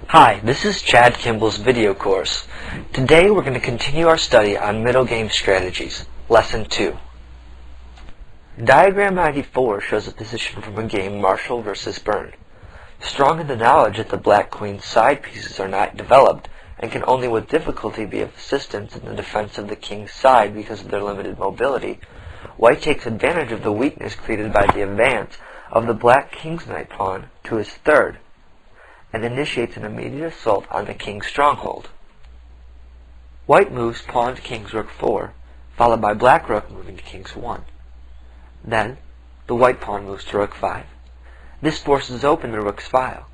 Hi, this is Chad Kimball's video course. Today we're going to continue our study on middle game strategies, Lesson 2. Diagram 94 shows a position from a game Marshall versus Byrne. Strong in the knowledge that the black-queen side pieces are not developed and can only with difficulty be of assistance in the defense of the king's side because of their limited mobility, white takes advantage of the weakness created by the advance of the black king's knight pawn to his third, and initiates an immediate assault on the king's stronghold. White moves pawn to king's rook 4, followed by black rook moving to king's 1. Then, the white pawn moves to rook 5. This forces open the rook's file.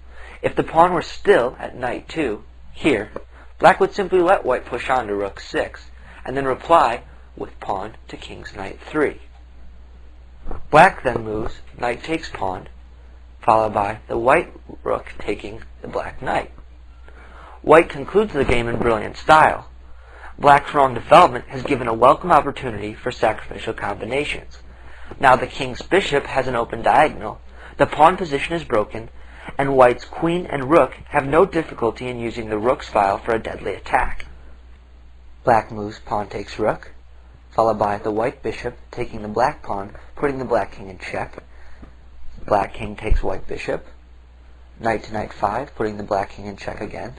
If the pawn were still at knight 2, here, black would simply let white push on to rook 6, and then reply with pawn to king's knight 3. Black then moves knight takes pawn, followed by the white rook taking the black knight. White concludes the game in brilliant style. Black's wrong development has given a welcome opportunity for sacrificial combinations. Now the king's bishop has an open diagonal, the pawn position is broken, and white's queen and rook have no difficulty in using the rook's file for a deadly attack. Black moves pawn takes rook, followed by the white bishop taking the black pawn, putting the black king in check. Black king takes white bishop, knight to knight 5, putting the black king in check again.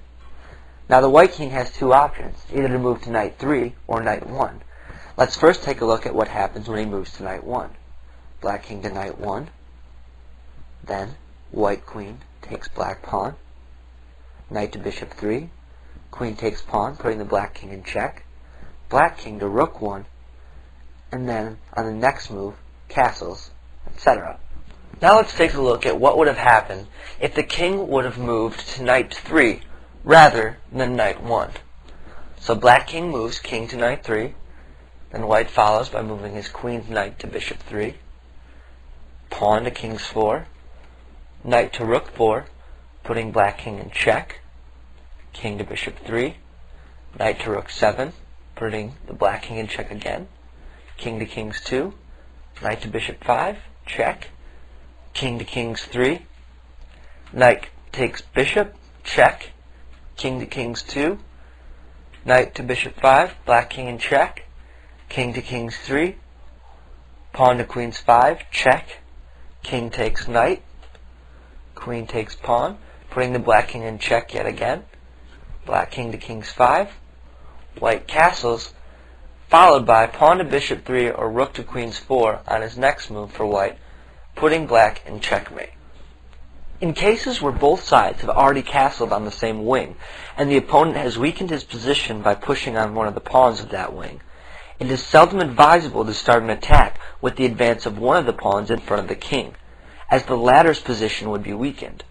Now the white king has two options, either to move to knight 3 or knight 1. Let's first take a look at what happens when he moves to knight 1. Black king to knight 1, then white queen takes black pawn, knight to bishop 3, queen takes pawn, putting the black king in check, black king to rook 1, and then on the next move, castles, etc. Now let's take a look at what would have happened if the king would have moved to knight 3 rather than knight 1. So black king moves king to knight 3, then white follows by moving his queen's knight to bishop 3, pawn to king's 4, knight to rook 4, putting black king in check, king to bishop 3, knight to rook 7, putting the black king in check again, king to king's 2, knight to bishop 5, check, king to king's 3, knight takes bishop, check, king to king's 2, knight to bishop 5, black king in check, king to king's 3, pawn to queen's 5, check, king takes knight, queen takes pawn, putting the black king in check yet again, black king to king's 5, white castles, followed by pawn to bishop 3 or rook to queen's 4 on his next move for white, putting black in checkmate. In cases where both sides have already castled on the same wing, and the opponent has weakened his position by pushing on one of the pawns of that wing, it is seldom advisable to start an attack with the advance of one of the pawns in front of the king, as the latter's position would be weakened.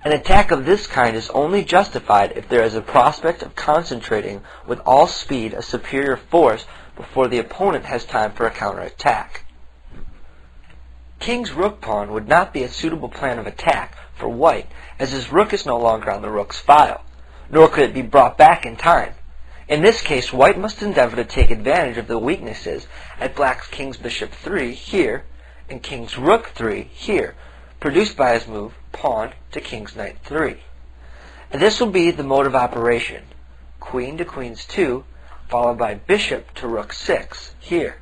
An attack of this kind is only justified if there is a prospect of concentrating with all speed a superior force before the opponent has time for a counterattack. King's rook pawn would not be a suitable plan of attack for white, as his rook is no longer on the rook's file, nor could it be brought back in time. In this case, white must endeavor to take advantage of the weaknesses at black's king's bishop 3 here and king's rook 3 here, produced by his move pawn to king's knight 3. And this will be the mode of operation, queen to queen's 2, followed by bishop to rook 6 here,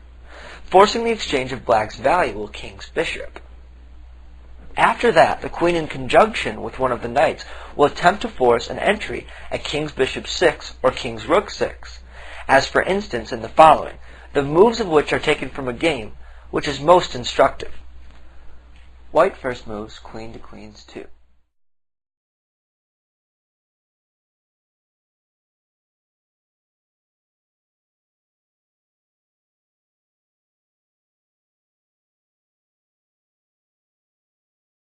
forcing the exchange of black's valuable king's bishop. After that, the queen in conjunction with one of the knights will attempt to force an entry at king's bishop 6 or king's rook 6, as for instance in the following, the moves of which are taken from a game which is most instructive. White first moves queen to queen's 2.